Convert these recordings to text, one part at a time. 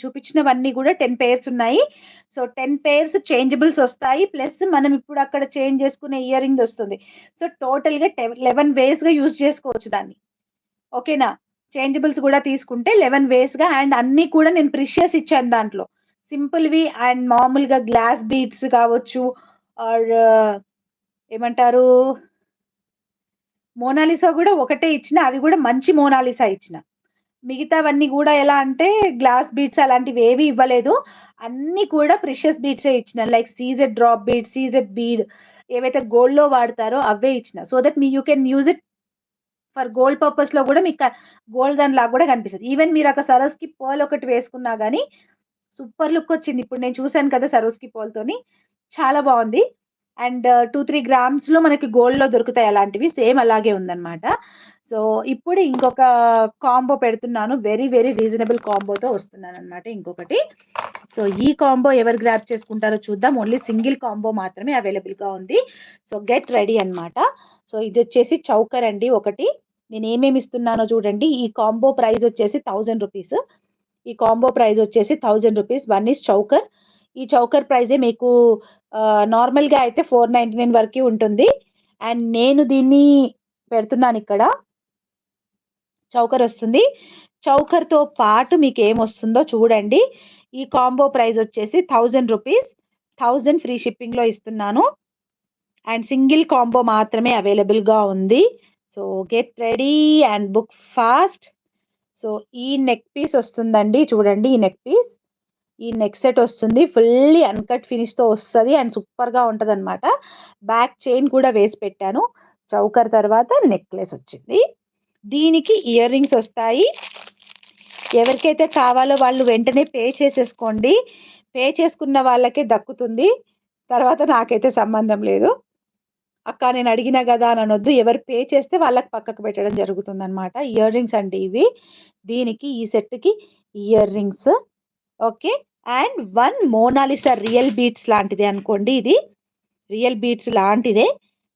చూపించినవన్నీ కూడా 10 పెయిర్స్ ఉన్నాయి. So, 10 pairs changeables వస్తాయి. ప్లస్ మనం ఇప్పుడు అక్కడ చేంజ్ చేసుకునే ఇయర్ రింగ్ వస్తుంది. సో, టోటల్‌గా 11 వేస్‌గా యూజ్ చేసుకోవచ్చు దాన్ని. ఓకేనా? చేంజబుల్స్ కూడా తీసుకుంటే 11 వేస్‌గా అండ్ అన్నీ కూడా నేను ప్రిషియస్ ఇచ్చాను దాంట్లో. సింపుల్‌వి అండ్ మామూలుగా గ్లాస్ బీడ్స్ కావచ్చు ఆర్ ఏమంటారు మోనాలిసా గూడా ఒకటే ఇచ్చిన. అది గూడా మంచి మోనాలిసా ఇచ్చిన. మిగతావన్నీ గూడా ఎలా అంటే గ్లాస్ బీడ్స్ అలాంటివేవి ఇవ్వలేదు. అన్నీ కూడా ప్రిషియస్ బీడ్సే ఇచ్చిన. Like CZ drop bead, CZ bead ఏవైతే గోల్డ్‌లో వాడతారో అవే ఇచ్చిన. So that you can use it for gold పర్పస్‌లో గూడా మీకు గోల్డ్ దానిలాగా గూడా కనిపిస్తది. ఈవెన్ మీరొక సరోస్‌కి పర్ల్ ఒకటి వేసుకున్నా గాని సూపర్ లుకొచ్చింది. ఇప్పుడు నేను చూసాను కదా! సరోస్‌కి పర్ల్‌తోని. చాలా బావుంది. అండ్ 2, 3 గ్రామ్స్‌లో మనకి గోల్డ్‌లో దొరుకుతాయి అలాంటివి. సేమ్ అలాగే ఉందన్నమాట. సో, ఇప్పుడు ఇంకొక కాంబో పెడుతున్నాను. వెరీ, వెరీ రీజనబుల్ కాంబోతో వస్తున్నానన్నమాట ఇంకొకటి. సో, ఈ కాంబో ఎవరు గ్రాబ్ చేసుకుంటారో చూద్దాం. ఓన్లీ సింగిల్ కాంబో మాత్రమే అవైలబుల్‌గా ఉంది. సో, గెట్ రెడీ అన్నమాట. సో, ఇదొచ్చేసి చౌకర్ అండి ఒకటి. నేనేమేమి ఇస్తున్నానో చూడండి. ఈ కాంబో ప్రైస్ వచ్చేసి రూ. 1000. ఈ కాంబో ప్రైస్ వచ్చేసి రూ. 1000. One is choker. ఈ చౌకర్ ప్రైజే మీకు నార్మల్‌గా అయితే 499 వరకి ఉంటుంది. అండ్ నేను దీన్ని పెడుతున్నానిక్కడ. చౌకర్ వస్తుంది. చౌకర్‌తో పాటు మీకేమొస్తుందో చూడండి. ఈ కాంబో ప్రైస్ వచ్చేసి రూ. 1000 ఫ్రీ షిప్పింగ్‌లో ఇస్తున్నాను. అండ్ సింగిల్ కాంబో మాత్రమే అవైలబుల్‌గా ఉంది. So, get ready and book fast. So, ఈ నెక్ పీస్ వస్తుందండి. చూడండి ఈ నెక్ పీస్. ఈ నెక్ సెట్ వస్తుంది. ఫుల్లీ అన్‌కట్ ఫినిష్‌తో వస్తది. అండ్ సూపర్‌గా ఉంటదనమాట. బ్యాక్ చైన్ కూడా వేసి పెట్టాను. చౌకర్ తర్వాత నెక్లెస్ వచ్చింది. దీనికి ఇయర్ రింగ్స్ వస్తాయి. ఎవరికైతే కావాలో వాళ్ళు వెంటనే పే చేసేసుకోండి. పే చేసుకున్న వాళ్ళకే దక్కుతుంది. తర్వాత నాకైతే సంబంధం లేదు. అక్క నేను అడిగినా గదా అని అనొద్దు. ఎవరు పే చేస్తే వాళ్ళకి పక్కకు పెట్టడం జరుగుతుందనమాట. ఇయర్ రింగ్స్ అండి ఇవి. దీనికి ఈ సెట్‌కి ear rings. Okay. And 1 Mona Lisa real beads లాంటిదే అనుకోండి ఇది. రియల్ బీడ్స్ లాంటిదే.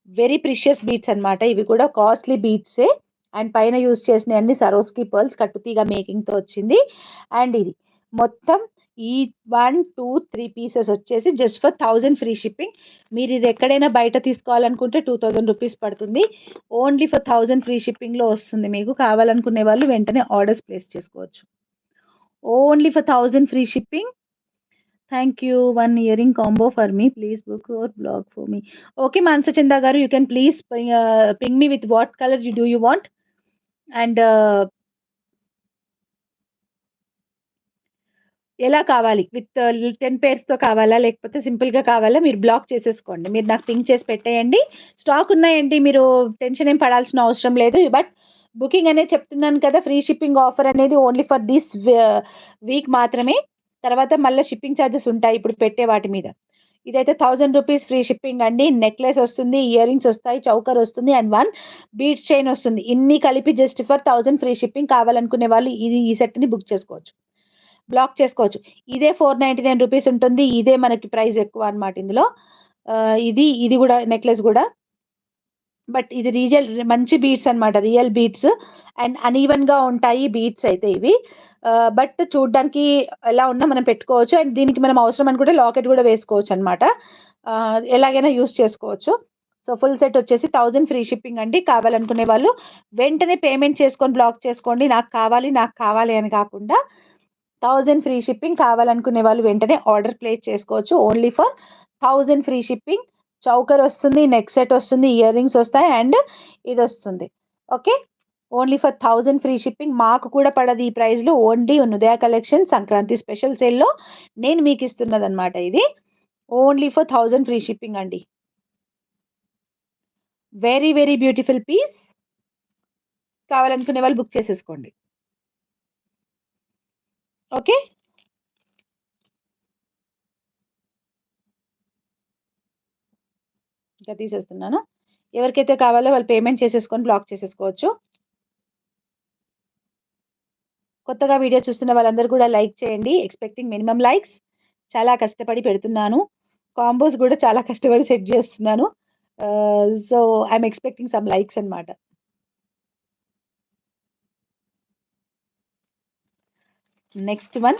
వెరీ ప్రిషియస్ బీడ్స్ అన్నమాట. ఇవి కూడా కాస్ట్‌లీ బీడ్సే. అండ్ పైన యూజ్ చేసినయన్ని సరోస్‌కి పర్ల్స్ కట్టుతీగ మేకింగ్‌తో వచ్చింది. అండ్ ఇది మొత్తం ఈ 1, 2, 3 పీసెస్ వచ్చేసి జస్ట్ ఫర్ 1000 ఫ్రీ షిప్పింగ్. మీరిది ఎక్కడైనా బయట తీసుకోవాలనుకుంటే రూ. 2000 పడుతుంది. ఓన్లీ ఫర్ 1000 ఫ్రీ షిప్పింగ్‌లో వస్తుంది మీకు. కావాలనుకునే వాళ్ళు వెంటనే ఆర్డర్స్ ప్లేస్ చేసుకోవచ్చు. Only for 1000 free shipping. Thank you. 1 earring combo for me. Please book your blog for me. Okay Manasa Chanda గారు you can please ping me with what colour you want? And ఎలా కావాలి? విత్ 10 పెయిర్స్‌తో కావాలా? లేకపోతే సింపుల్‌గా కావాలా? మీరు black చేసేసుకోండి. మీరు నాకు పింక్ చేసి పెట్టేయండి. స్టాక్ ఉన్నాయండి. మీరు టెన్షన్ ఏం పడాల్సిన అవసరం లేదు. బట్ బుకింగ్ అనేది చెప్తున్నాను కదా! ఫ్రీ షిప్పింగ్ ఆఫర్ అనేది ఓన్లీ ఫర్ దిస్ వీక్ మాత్రమే. తర్వాత మళ్ళా షిప్పింగ్ చార్జెస్ ఉంటాయి ఇప్పుడు పెట్టే వాటి మీద. ఇదైతే రూ. 1000 ఫ్రీ షిప్పింగ్ అండి. నెక్లెస్ వస్తుంది, ఇయర్ రింగ్స్ వస్తాయి, చౌకర్ వస్తుంది అండ్ 1 బీడ్స్ చైన్ వస్తుంది. ఇన్ని కలిపి జస్ట్ ఫర్ 1000 ఫ్రీ షిప్పింగ్. కావాలనుకునే వాళ్ళు ఈ సెట్‌ని బుక్ చేసుకోవచ్చు. బ్లాక్ చేసుకోవచ్చు. ఇదే రూ. 499 ఉంటుంది. ఇదే మనకి ప్రైస్ ఎక్కువ అన్నమాట ఇందులో. ఇది గూడా నెక్లెస్ గూడా. బట్ ఇది మంచి బీడ్స్ అన్నమాట. రియల్ బీడ్స్ అండ్ అన్‌ఈవెన్‌గా ఉంటాయి బీడ్స్ అయితే ఇవి. బట్ చూడ్డానికి ఎలా ఉన్నా మనం పెట్టుకోవచ్చు. అండ్ దీనికి మనం అవసరం అనుకుంటే లాకెట్ గూడా వేసుకోవచ్చన్నమాట. ఎలాగైనా యూజ్ చేసుకోవచ్చు. సో, ఫుల్ సెట్ వచ్చేసి 1000 ఫ్రీ షిప్పింగ్ అండి. కావాలనుకునే వాళ్ళు వెంటనే పేమెంట్ చేసుకొని బ్లాక్ చేసుకోండి. నాకు కావాలి అని కాకుండా 1000 ఫ్రీ షిప్పింగ్. కావాలనుకునే వాళ్ళు వెంటనే ఆర్డర్ ప్లేస్ చేసుకోవచ్చు. Only for 1000 free shipping. Choker వస్తుంది, నెక్ సెట్ వస్తుంది, ఇయర్ రింగ్స్ వస్తాయి అండ్ ఇదొస్తుంది. Okay. Only for 1000 free shipping. మాకు కూడా పడదు ఈ ప్రైస్‌లో. Only Udaya collection Sankranti special సేల్‌లో నేను మీకిస్తున్నదనమాట ఇది. ఓన్లీ ఫర్ 1000 ఫ్రీ షిప్పింగ్ అండి. Very, very beautiful piece. కావాలనుకునే వాళ్ళు బుక్ చేసేసుకోండి. ఓకే. ఇంకా తీసేస్తున్నాను. ఎవరికైతే కావాలో వాళ్ళు పేమెంట్ చేసేసుకొని బ్లాక్ చేసేసుకోవచ్చు. కొత్తగా వీడియో చూస్తున్న వాళ్ళందరూ కూడా లైక్ చేయండి. Expecting minimum likes. చాలా కష్టపడి పెడుతున్నాను. కాంబోస్ గూడా చాలా కష్టపడి సెట్ జేస్తున్నాను. So, I'm expecting some likes అన్నమాట. Next one